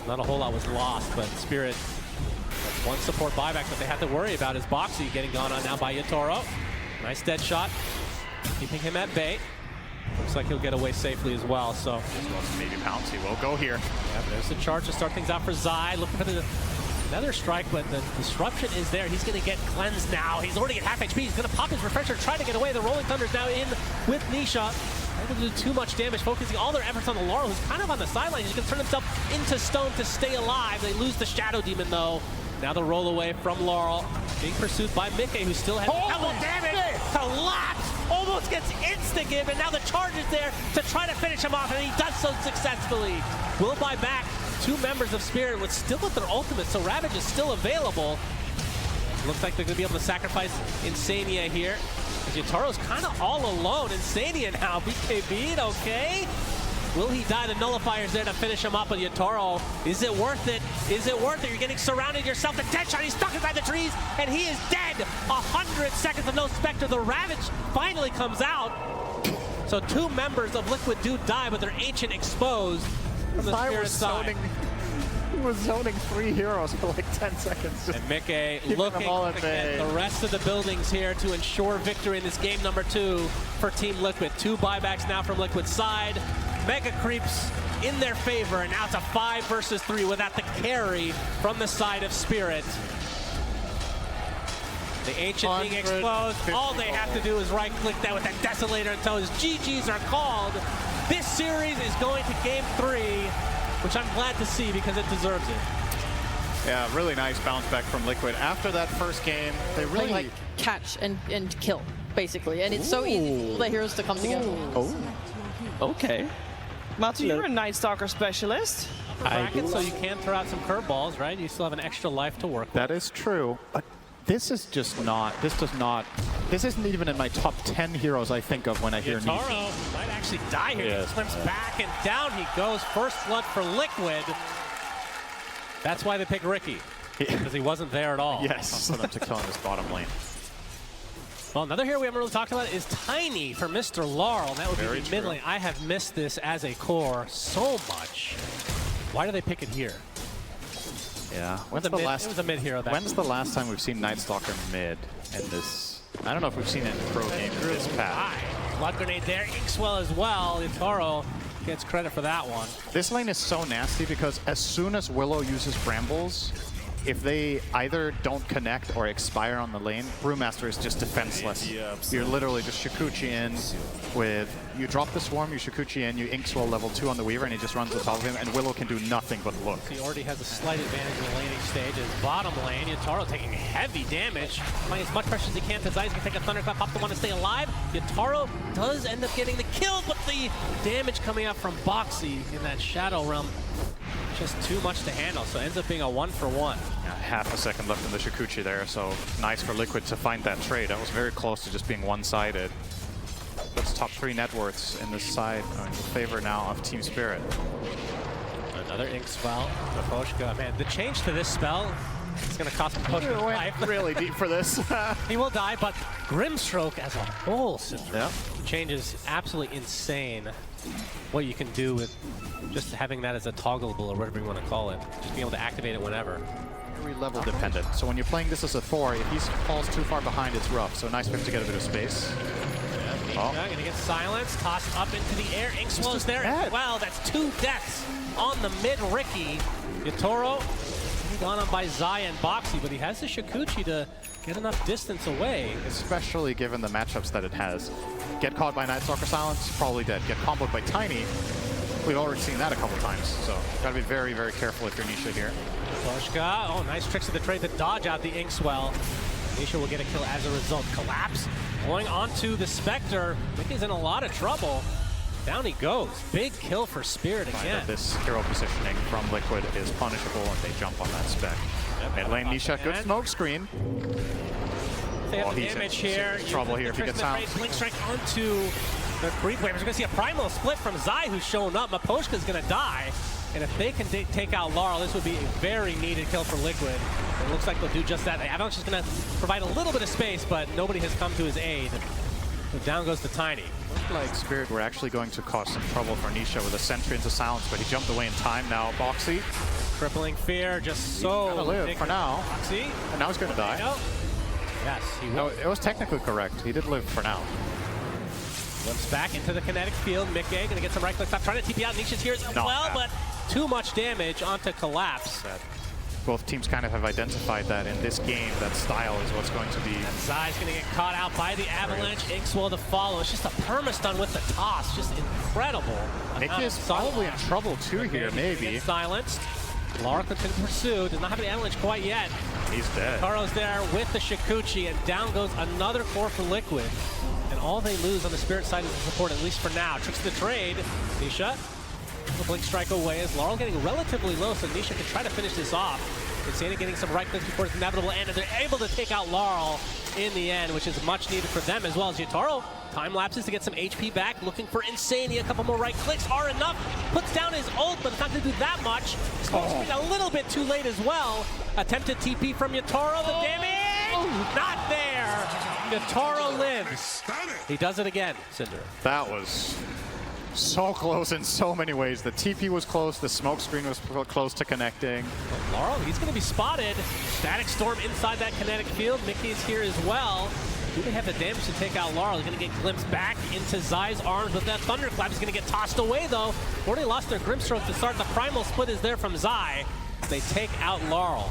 Not a whole lot was lost, but Spirit has one support buyback that they have to worry about is Boxy getting gone on now by Yatoro. Nice dead shot, keeping him at bay. Looks like he'll get away safely as well, so. Maybe Pouncy will go here. Yeah, there's the charge to start things out for Zai. Looking for another strike, but the disruption is there. He's going to get cleansed now. He's already at half HP. He's going to pop his refresher, try to get away. The Rolling Thunder's now in with Nisha. Able to do too much damage, focusing all their efforts on the Laurel, who's kind of on the sidelines. He's going to turn himself into stone to stay alive. They lose the Shadow Demon, though. Now the roll away from Laurel, being pursued by Mickey, who still has double damage. Collapse, almost gets insta-give, and now the charge is there to try to finish him off, and he does so successfully. Will buy back two members of Spirit with still with their ultimate, so Ravage is still available. Looks like they're going to be able to sacrifice Insania here. Yataro's kind of all alone. Insania now, BKB'd, okay? Will he die? The nullifier's there to finish him up, but Yatoro, is it worth it? Is it worth it? You're getting surrounded yourself. The dead shot, he's stuck inside the trees, and he is dead. 100 seconds of no Spectre. The Ravage finally comes out. So two members of Liquid do die, but they're ancient exposed from the Spirit side. He was zoning 3 heroes for like 10 seconds. And Mickey looking to get the rest of the buildings here to ensure victory in this game number 2 for Team Liquid. 2 buybacks now from Liquid's side. Mega creeps in their favor, and now it's a 5 versus 3 without the carry from the side of Spirit. The Ancient being exposed. All they have to do is right-click that with that Desolator until his GGs are called. This series is going to game 3. Which I'm glad to see because it deserves it. Yeah, really nice bounce back from Liquid. After that first game, they really like catch and kill, basically. And it's so easy for the heroes to come together. Oh, okay. Matu, you're a Night Stalker specialist. Bracket, so you can throw out some curveballs, right? You still have an extra life to work with. That is true. But this is just not, this isn't even in my top 10 heroes I think of when I hear Nisha. Yatoro might actually die here. He slims back and down he goes. First blood for Liquid. That's why they picked Ricky, because he wasn't there at all. Yes. For them to kill in this bottom lane. Well, another hero we haven't really talked about is Tiny for Mr. Laurel. That would be the mid lane. I have missed this as a core so much. Why do they pick it here? Yeah. It was a mid hero. When's the last time we've seen Night Stalker mid in this? I don't know if we've seen it in pro game in this path. Blood grenade there, Inkswell as well. Yatoro gets credit for that one. This lane is so nasty because as soon as Willow uses Brambles, if they either don't connect or expire on the lane, Brewmaster is just defenseless. You're literally just Shikuchi in with, you drop the Swarm, you Shikuchi in, you Inkswell level 2 on the Weaver, and he just runs on top of him, and Willow can do nothing but look. He already has a slight advantage in the laning stage. His bottom lane, Yatoro taking heavy damage, applying as much pressure as he can to Zai. He's going to take a Thunderclap, pop the one to stay alive. Yatoro does end up getting the kill, but the damage coming out from Boxy in that Shadow Realm, just too much to handle, so it ends up being a 1-for-1. Yeah, half a second left in the Shikuchi there, so nice for Liquid to find that trade. That was very close to just being one-sided. That's top 3 net worths in this side in favor now of Team Spirit. Another Ink spell, Maposhka. Man, the change to this spell is going to cost Maposhka life. Really deep for this. He will die, but Grimstroke as a whole, yeah. Change is absolutely insane. What you can do with just having that as a toggleable or whatever you want to call it. Just being able to activate it whenever. Very level dependent. So when you're playing this as a Thor, if he falls too far behind, it's rough. So nice for him to get a bit of space. Gonna get silenced, tossed up into the air. Inkswell's there as well. That's 2 deaths on the mid Ricky. Yatoro gone on by Zai and Boxy, but he has the Shikuchi to get enough distance away. Especially given the matchups that it has. Get caught by Night Stalker Silence, probably dead. Get comboed by Tiny. We've already seen that a couple times, so gotta be very, very careful if you're Nisha here. Boshka, oh, nice tricks of the trade to dodge out the Inkswell. Nisha will get a kill as a result. Collapse going onto the Spectre. Mickey's in a lot of trouble. Down he goes. Big kill for Spirit again. This hero positioning from Liquid is punishable, and they jump on that spec. Mid lane Nisha, good smoke screen. They have the damage here. Trouble here if he gets out. Blink strike onto the creep wave. We're going to see a primal split from Zai, who's shown up. Maposhka's going to die. And if they can take out Laurel, this would be a very needed kill for Liquid. It looks like they'll do just that. The Avalanche is going to provide a little bit of space, but nobody has come to his aid. Down goes the Tiny. Looked like Spirit were actually going to cause some trouble for Nisha with a sentry into Sounds, but he jumped away in time now. Boxy. Crippling Fear, just so gonna live for now. Boxy. And now he's going to die. Yes, he will. No, it was technically correct. He did live for now. Limps back into the kinetic field. Mickey gonna get some right click stop, trying to TP out. Nisha's here as well, but too much damage onto Collapse. Both teams kind of have identified that in this game, that style is what's going to be. And Zai's gonna get caught out by the Avalanche. Inkswell to follow. It's just a perma-stun with the toss. Just incredible. Mickey is probably in trouble too here, maybe. Silenced. Lara continues to pursue. Does not have the Avalanche quite yet. He's dead. Karo's there with the Shikuchi, and down goes another core for Liquid. And all they lose on the Spirit side is the support, at least for now. Tricks the trade. Nisha, the blink strike away as Laurel getting relatively low, so Nisha can try to finish this off. Insana getting some right clicks before it's inevitable, and they're able to take out Laurel in the end, which is much needed for them, as well as Yatoro. Time lapses to get some HP back, looking for Insania. A couple more right clicks are enough. Puts down his ult, but it's not going to do that much. Smokescreen a little bit too late as well. Attempted TP from Yatoro. The damage not there. Yatoro lives. He does it again, Synderen. That was so close in so many ways. The TP was close, the smoke screen was close to connecting. Laurel, he's going to be spotted. Static Storm inside that kinetic field. Mickey's here as well. Do they have the damage to take out Laurel? He's going to get glimpsed back into Zai's arms, but that Thunderclap is going to get tossed away, though. Already lost their Grimstroke to start. The Primal Split is there from Zai. They take out Laurel.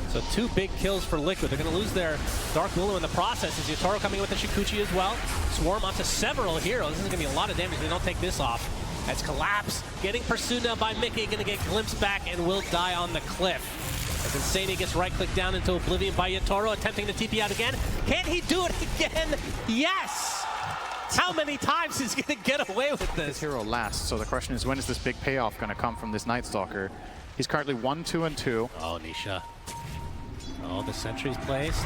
So 2 big kills for Liquid. They're going to lose their Dark Willow in the process. Is Yatoro coming in with the Shikuchi as well? Swarm onto several heroes. This is going to be a lot of damage if they don't take this off. As Collapse getting pursued now by Mickey, going to get glimpsed back and will die on the cliff. As Insania gets right-clicked down into Oblivion by Yatoro, attempting to TP out again. Can he do it again? Yes! How many times is he going to get away with this? This hero lasts, so the question is, when is this big payoff going to come from this Night Stalker? He's currently 1, 2, and 2. Oh, Nisha. Oh, the sentry's placed.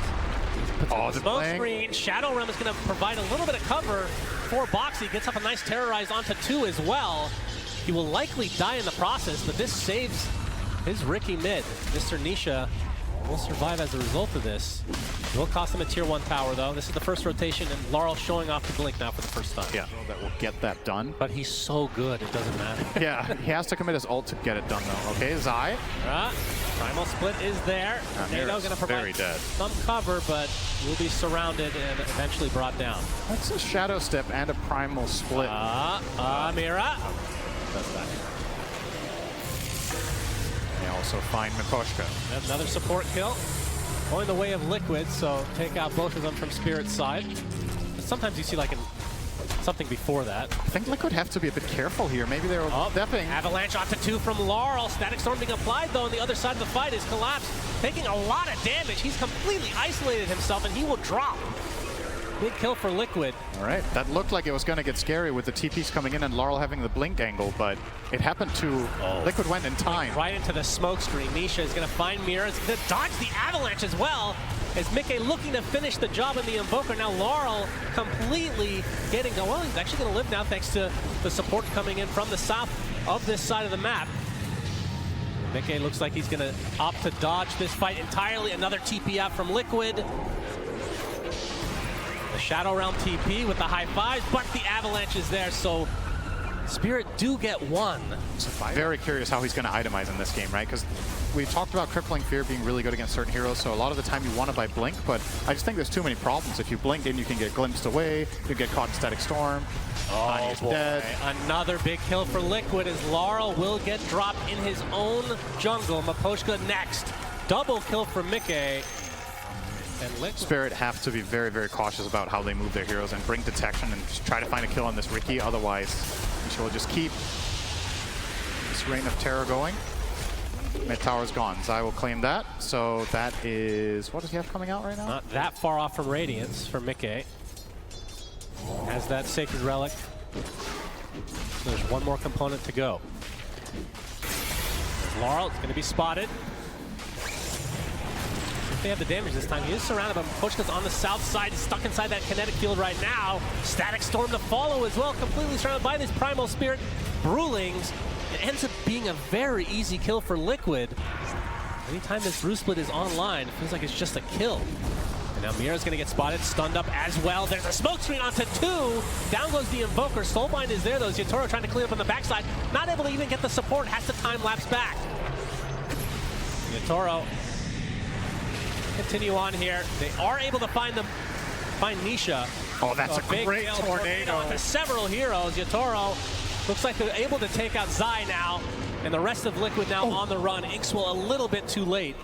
Oh, the smoke screen. Shadow Realm is going to provide a little bit of cover for Boxy. Gets up a nice terrorize onto 2 as well. He will likely die in the process, but this saves his Ricky mid. Mr. Nisha will survive as a result of this. It will cost him a tier 1 tower, though. This is the first rotation, and Laurel showing off the blink now for the first time. Yeah, that will get that done. But he's so good, it doesn't matter. Yeah, he has to commit his ult to get it done, though. Okay, Zai. Primal Split is there. Nado going to provide some cover, but will be surrounded and eventually brought down. That's a Shadow Step and a Primal Split. Mira. Does that. They also find Makoshka. Another support kill. Going the way of Liquid, so take out both of them from Spirit's side. But sometimes you see like something before that. I think Liquid have to be a bit careful here. Maybe they're stepping. Avalanche onto 2 from Laurel. Static Storm being applied, though, on the other side of the fight is Collapse, taking a lot of damage. He's completely isolated himself, and he will drop. Big kill for Liquid. All right, that looked like it was going to get scary with the TPs coming in and Laurel having the blink angle, but it happened to Liquid went in time. Right into the smoke screen. Nisha is going to find Mira. He's going to dodge the Avalanche as well. As Mickey looking to finish the job in the Invoker. Now Laurel completely getting going. Well, he's actually going to live now thanks to the support coming in from the south of this side of the map. Mickey looks like he's going to opt to dodge this fight entirely. Another TP out from Liquid. The Shadow Realm TP with the high fives, but the Avalanche is there, so Spirit do get 1. Very curious how he's going to itemize in this game, right? Because we talked about Crippling Fear being really good against certain heroes, so a lot of the time you want to buy Blink, but I just think there's too many problems. If you blink in, you can get glimpsed away, you get caught in Static Storm. Oh boy, dead. Another big kill for Liquid as Laurel will get dropped in his own jungle. Maposhka next. Double kill for Mickey. And Spirit have to be very, very cautious about how they move their heroes and bring detection and just try to find a kill on this Ricky. Otherwise, she will just keep this reign of terror going. Mid tower's gone. Zai will claim that. So that is, what does he have coming out right now? Not that far off from Radiance for Mickey. Has that Sacred Relic. So there's 1 more component to go. There's Laurel, it's going to be spotted. They have the damage this time. He is surrounded, but Maposhka's on the south side. He's stuck inside that kinetic field right now. Static Storm to follow as well, completely surrounded by this Primal Spirit. Brewlings. It ends up being a very easy kill for Liquid. Anytime this Brew Split is online, it feels like it's just a kill. And now Mira's going to get spotted, stunned up as well. There's a smoke screen onto 2. Down goes the Invoker. Soulbind is there, though. YATORO trying to clean up on the backside. Not able to even get the support. Has to time-lapse back. YATORO continue on here. They are able to find Nisha. Oh, that's a great tornado. Onto several heroes. YATORO looks like they're able to take out Zai now. And the rest of Liquid now on the run. Inkswell a little bit too late.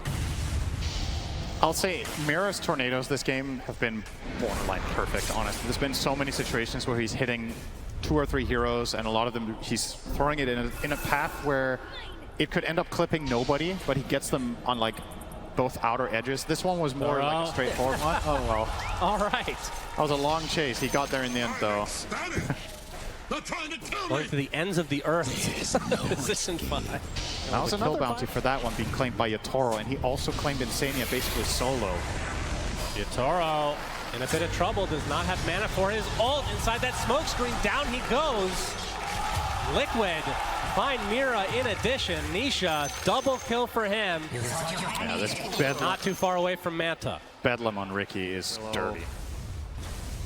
I'll say Mira's tornadoes this game have been borderline perfect, honestly. There's been so many situations where he's hitting 2 or 3 heroes, and a lot of them he's throwing it in a path where it could end up clipping nobody, but he gets them on like both outer edges. This one was more like a straightforward one. Oh well. All right. That was a long chase. He got there in the end, though. Going to the ends of the earth. Position 5. That was another kill bounty for that one being claimed by YATORO, and he also claimed Insania basically solo. YATORO in a bit of trouble, does not have mana for his ult. Inside that smoke screen, down he goes. Liquid find Mira in addition. Nisha, double kill for him. Yeah, this Bedlam, not too far away from Manta. Bedlam on Ricky is dirty.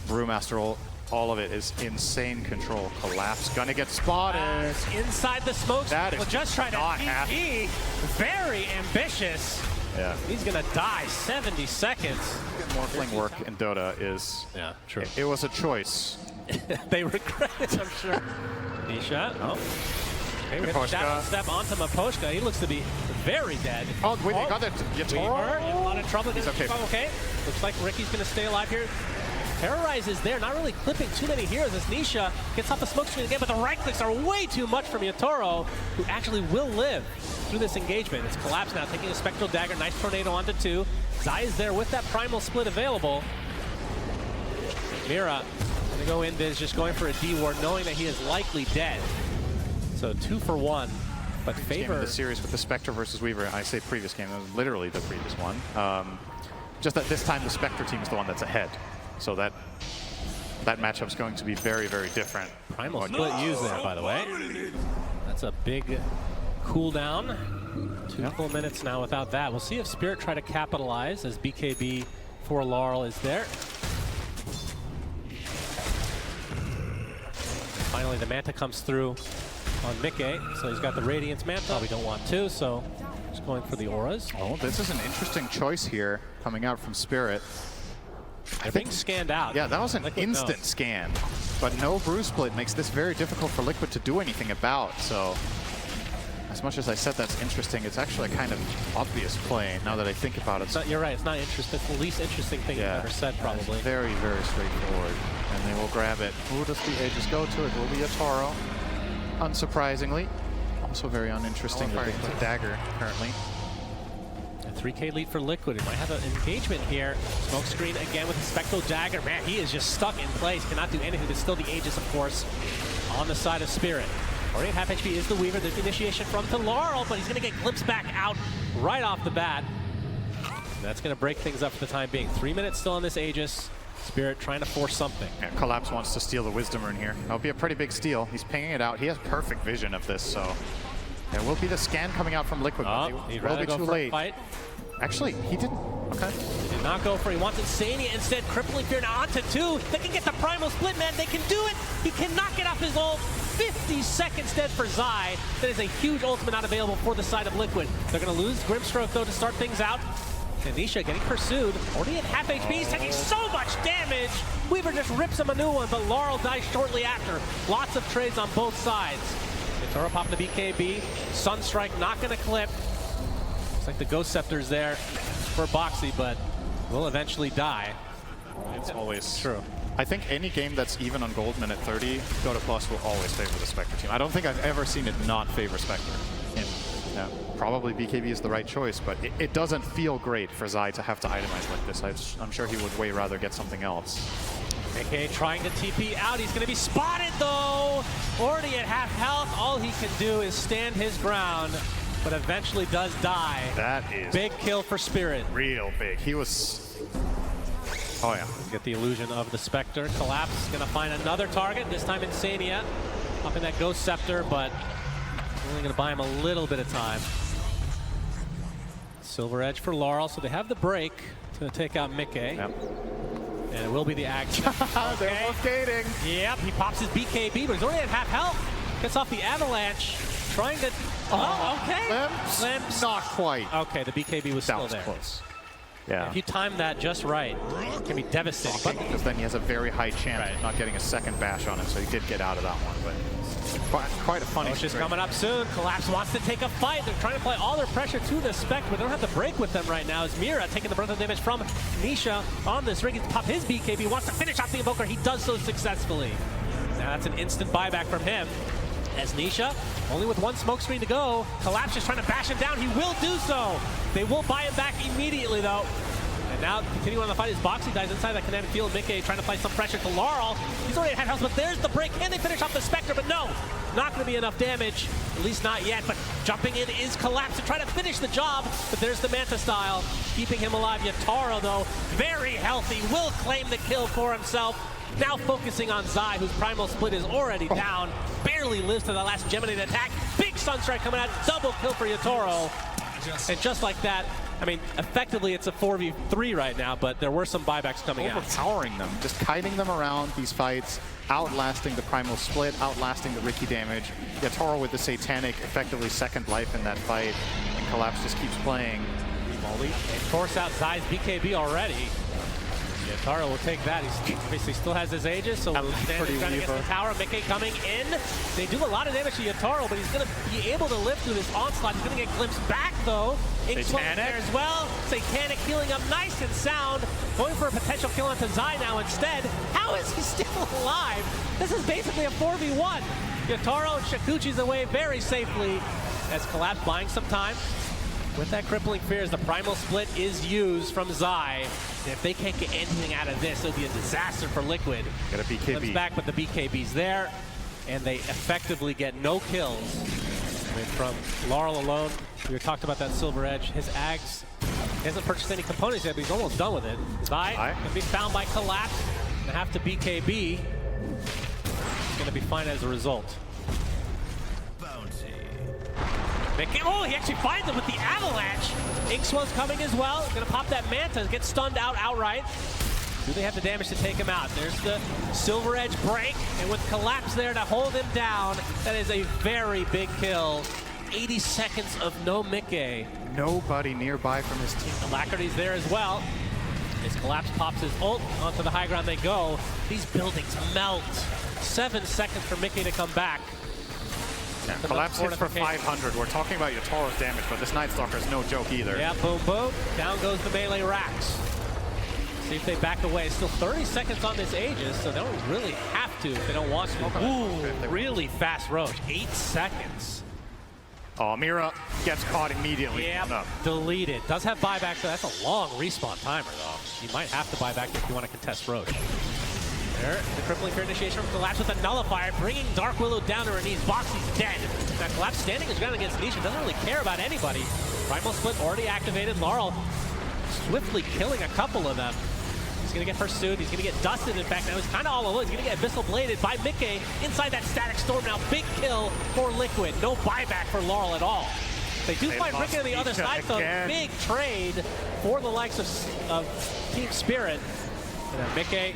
Brewmaster ult. All of it is insane control. Collapse, gonna get spotted. Inside the smoke. That is just trying to TP. Very ambitious. Yeah. He's gonna die 70 seconds. Morphling work in Dota is, true. It was a choice. They regret it, I'm sure. Nisha, shadow step onto Maposhka. He looks to be very dead. Oh, wait, they got that YATORO. In a lot of trouble. He's okay. Okay. Looks like Ricky's gonna stay alive here. Terrorize is there, not really clipping too many heroes as Nisha gets off the smoke screen again, but the right clicks are way too much from YATORO, who actually will live through this engagement. It's Collapse now, taking a Spectral Dagger, nice tornado onto 2. Zai is there with that Primal Split available. Mira gonna go in, Viz, just going for a D-Ward, knowing that he is likely dead. So 2 for 1, but favor... Game of the series with the Spectre versus Weaver, I say previous game, it was literally the previous one. Just that this time the Spectre team is the one that's ahead. So that matchup's going to be very, very different. Primal Split used there, by the way. That's a big cooldown. 2 full minutes now without that. We'll see if Spirit try to capitalize as BKB for Laurel is there. Finally, the Manta comes through on Mickey, so he's got the Radiance Manta. We don't want to, so just going for the auras. Oh, this is an interesting choice here coming out from Spirit. I think scanned out. Yeah, that was an Liquid instant scan. But no brew split makes this very difficult for Liquid to do anything about. So, as much as I said that's interesting, it's actually a kind of obvious play now that I think about it. You're right, it's not interesting. It's the least interesting thing you've ever said, probably. Very, very straightforward. And they will grab it. Who does the Aegis go to? It will be YATORO. Unsurprisingly. Also very uninteresting that they put Dagger, currently. 3K lead for Liquid. He might have an engagement here. Smoke screen again with the Spectral Dagger. Man, he is just stuck in place. Cannot do anything. There's still the Aegis, of course, on the side of Spirit. Already at half HP is the Weaver. There's the initiation from to Laurel, but he's going to get glimpsed back out right off the bat. That's going to break things up for the time being. 3 minutes still on this Aegis. Spirit trying to force something. Yeah, Collapse wants to steal the Wisdom Rune here. That'll be a pretty big steal. He's pinging it out. He has perfect vision of this, so there will be the scan coming out from Liquid. He'd will be too late. Fight. Actually, he didn't. Okay. He did not go for it. He wants Insania instead. Crippling Fear now onto 2. They can get the Primal Split, man. They can do it. He cannot get off his ult. 50 seconds dead for Zai. That is a huge ultimate not available for the side of Liquid. They're going to lose Grimstroke, though, to start things out. And Nisha getting pursued. Already at half HP. He's taking so much damage. Weaver just rips him a new one, but Laurel dies shortly after. Lots of trades on both sides. YATORO popping the BKB. Sunstrike not going to clip. Like the Ghost Scepter's there for Boxy, but will eventually die. It's always true. I think any game that's even on gold minute 30, Dota Plus will always favor the Spectre team. I don't think I've ever seen it not favor Spectre. And probably BKB is the right choice, but it doesn't feel great for Zai to have to itemize like this. I'm sure he would way rather get something else. AK trying to TP out. He's going to be spotted, though. Already at half health. All he can do is stand his ground, but eventually does die. That is big kill for Spirit. Real big. He was... Oh, yeah. Get the illusion of the Spectre. Collapse going to find another target, this time Insania. Up in that Ghost Scepter, but only going to buy him a little bit of time. Silver Edge for Laurel, so they have the break to take out Mickey. Yep. And it will be the AEGIS. They're both gating. Yep, he pops his BKB, but he's already at half health. Gets off the avalanche, trying to... Oh, okay. Glimpse? Not quite. Okay, the BKB was still there. Close. Yeah. If you time that just right, it can be devastating. Because then he has a very high chance of not getting a second bash on him, so he did get out of that one. But quite a funny Roche is situation. coming up soon. Collapse wants to take a fight. They're trying to apply all their pressure to the Spectre, but they don't have the break with them right now. As Mira taking the brunt of the damage from Nisha on this ring. He pop his BKB, wants to finish off the Invoker. He does so successfully. Now that's an instant buyback from him. As Nisha, only with one smoke screen to go, Collapse just trying to bash him down. He will do so. They will buy him back immediately, though. And now, continuing on the fight, as Boxy dies inside that kinetic field. Mickey trying to apply some pressure to Laurel. He's already at head house, but there's the break. Can they finish off the Spectre? But no, not going to be enough damage. At least not yet. But jumping in is Collapse to try to finish the job. But there's the Manta style, keeping him alive. Yatoro, though, very healthy, will claim the kill for himself. Now focusing on Zai, whose primal split is already down. Barely lives to the last Geminate attack. Big Sunstrike coming out. Double kill for Yatoro. And just like that, I mean, effectively it's a 4v3 right now, but there were some buybacks coming out. Overpowering them, just kiting them around these fights, outlasting the primal split, outlasting the Ricky damage. Yatoro with the Satanic, effectively second life in that fight. And Collapse just keeps playing. They force out Zai's BKB already. Yatoro will take that. He obviously still has his Aegis, so we'll stand trying to get to the tower. Mickey coming in. They do a lot of damage to Yatoro, but he's going to be able to live through this onslaught. He's going to get glimpsed back, though. Satanic there as well. Satanic healing up nice and sound. Going for a potential kill onto Zai now instead. How is he still alive? This is basically a 4v1. Yatoro and Shakuchi's away very safely as Collapse buying some time. With that crippling fear, as the primal split is used from Zai. And if they can't get anything out of this, it'll be a disaster for Liquid. Got a BKB. Comes back, but the BKB's there. And they effectively get no kills. I mean, from Laurel alone, we talked about that Silver Edge. His AEGIS hasn't purchased any components yet, but he's almost done with it. Zai can be found by Collapse and have to BKB. He's going to be fine as a result. Oh, he actually finds him with the avalanche. Inkswell's coming as well. Gonna pop that Manta, get stunned out outright. Do they have the damage to take him out? There's the Silver Edge break, and with Collapse there to hold him down, that is a very big kill. 80 seconds of no Mickey. Nobody nearby from his team. Alacrity's there as well. As Collapse pops his ult, onto the high ground they go. These buildings melt. 7 seconds for Mickey to come back. Yeah, Collapse hits for 500. We're talking about Yatoro's damage, but this Night Stalker is no joke either. Yeah, boom, boom. Down goes the melee racks. See if they back away. Still 30 seconds on this Aegis, so they don't really have to if they don't want to. Ooh, really fast Roche. 8 seconds. Oh, Mira gets caught immediately. Yeah, deleted. Does have buyback, though. That's a long respawn timer, though. You might have to buy back if you want to contest Roche. There, the crippling fear initiation from Collapse with a nullifier, bringing Dark Willow down to her knees. Boxy's dead. Now Collapse standing his ground against Nisha, doesn't really care about anybody. Primal Split already activated. Laurel swiftly killing a couple of them. He's going to get pursued. He's going to get dusted, in fact. Now he's kind of all alone. He's going to get Abyssal Bladed by Mickey inside that Static Storm. Now big kill for Liquid. No buyback for Laurel at all. They do find Ricky on the other side, though. Big trade for the likes of Team Spirit. And then Mickey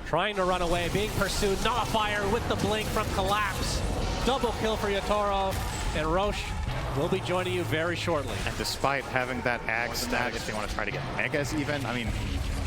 trying to run away, being pursued. Nullifier with the blink from Collapse. Double kill for Yatoro. And Roche will be joining you very shortly. And despite having that AEGIS stack, if they want to try to get Megas even, I mean,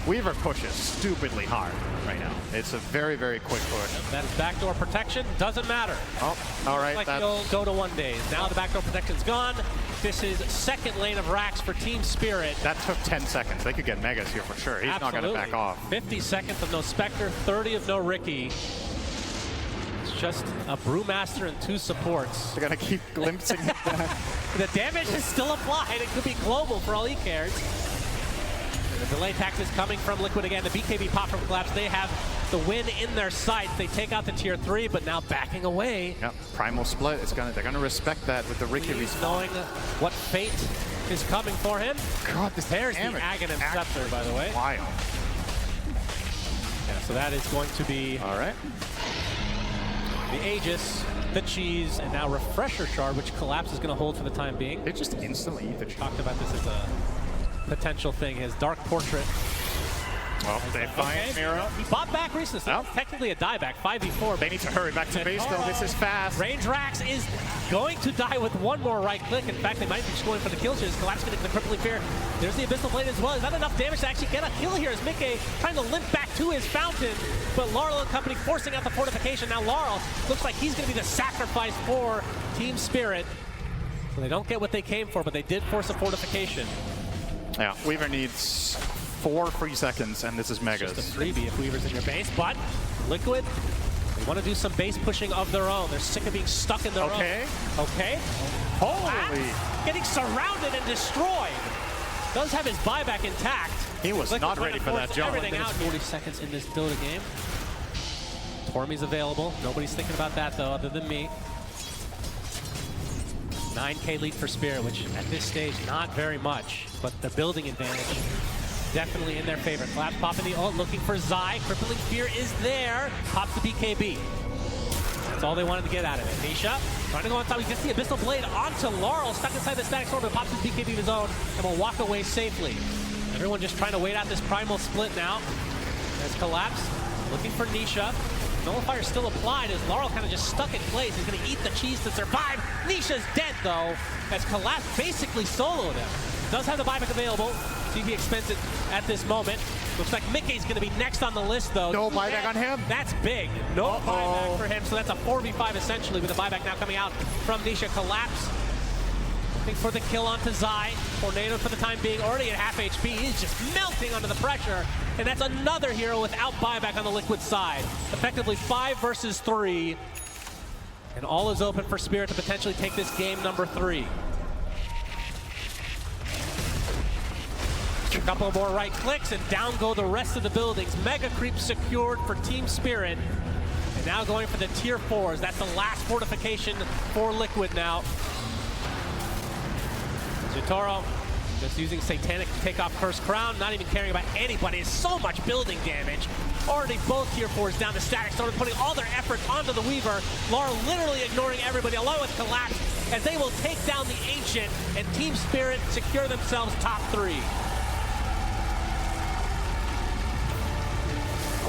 Weaver pushes stupidly hard right now. It's a very, very quick push. That is backdoor protection. Doesn't matter. Oh, all right. Like the old DOTA 1 days. Now the backdoor protection's gone. This is second lane of racks for Team Spirit. That took 10 seconds. They could get Megas here for sure. He's not going to back off. 50 seconds of no Spectre, 30 of no Ricky. It's just a Brewmaster and 2 supports. They're going to keep glimpsing it back. The damage is still applied. It could be global for all he cares. The delay tax is coming from Liquid again. The BKB pop from Collapse. They have the win in their sights. They take out the tier 3, but now backing away. Yep. Primal split. They're gonna respect that with the Ricky respawn. Knowing what fate is coming for him. God, this There's the Aghanim Scepter, by the way. Wild. Yeah, so that is going to be all right. The Aegis, the cheese, and now Refresher Shard, which Collapse is going to hold for the time being. They just instantly eat the cheese. Talked about this as a potential thing. His Dark Portrait. Well, they find Mira. He bought back recently, so that's technically a dieback, 5v4. They need to hurry back to base, though. This is fast. Range Rax is going to die with one more right click. In fact, they might be just going for the kill chase. Collapse getting the Crippling Fear. There's the Abyssal Blade as well. Is that enough damage to actually get a kill here? As Mickey trying to limp back to his fountain, but Laurel and company forcing out the fortification. Now Laurel looks like he's going to be the sacrifice for Team Spirit. So they don't get what they came for, but they did force a fortification. Yeah, Weaver needs 4 free seconds, and this is Megas. Just a freebie if Weaver's in your base, but Liquid, they want to do some base pushing of their own. They're sick of being stuck in their own. Okay. Holy. Getting surrounded and destroyed. Does have his buyback intact. He was not ready for that jump. Everything out 40 seconds in this Dota game. Tormy's available. Nobody's thinking about that, though, other than me. 9K lead for Spirit, which at this stage, not very much, but the building advantage definitely in their favor. Collapse popping the ult, looking for Zai. Crippling Fear is there. Pops the BKB. That's all they wanted to get out of it. Nisha trying to go on top. He gets the Abyssal Blade onto Laurel, stuck inside the static sword, but pops his BKB of his own and will walk away safely. Everyone just trying to wait out this primal split now. As Collapse looking for Nisha. Nullifier still applied as Laurel kind of just stuck in place. He's going to eat the cheese to survive. Nisha's dead, though, as Collapse basically soloed him. Does have the buyback available. See if he expends it at this moment. Looks like Mickey's going to be next on the list, though. No buyback on him. That's big. No buyback for him, so that's a 4v5 essentially, with the buyback now coming out from Nisha. Collapse looking for the kill onto Zai. Tornado for the time being already at half HP. He's just melting under the pressure, and that's another hero without buyback on the Liquid side. Effectively 5 versus 3, and all is open for Spirit to potentially take this game number 3. A couple more right clicks and down go the rest of the buildings. Mega Creep secured for Team Spirit. And now going for the tier 4s. That's the last fortification for Liquid now. YATOROGOD just using Satanic to take off First Crown, not even caring about anybody. It's so much building damage. Already both tier 4s down to static, started putting all their efforts onto the Weaver. Laura literally ignoring everybody along with Collapse as they will take down the Ancient and Team Spirit secure themselves top 3.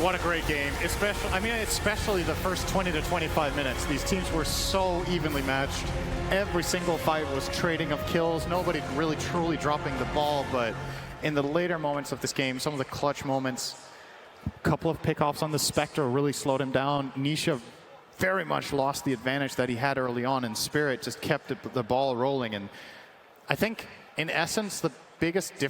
What a great game, especially the first 20 to 25 minutes. These teams were so evenly matched. Every single fight was trading of kills. Nobody really truly dropping the ball, but in the later moments of this game, some of the clutch moments, a couple of pickoffs on the Spectre really slowed him down. Nisha very much lost the advantage that he had early on, and Spirit just kept the ball rolling. And I think, in essence, the biggest difference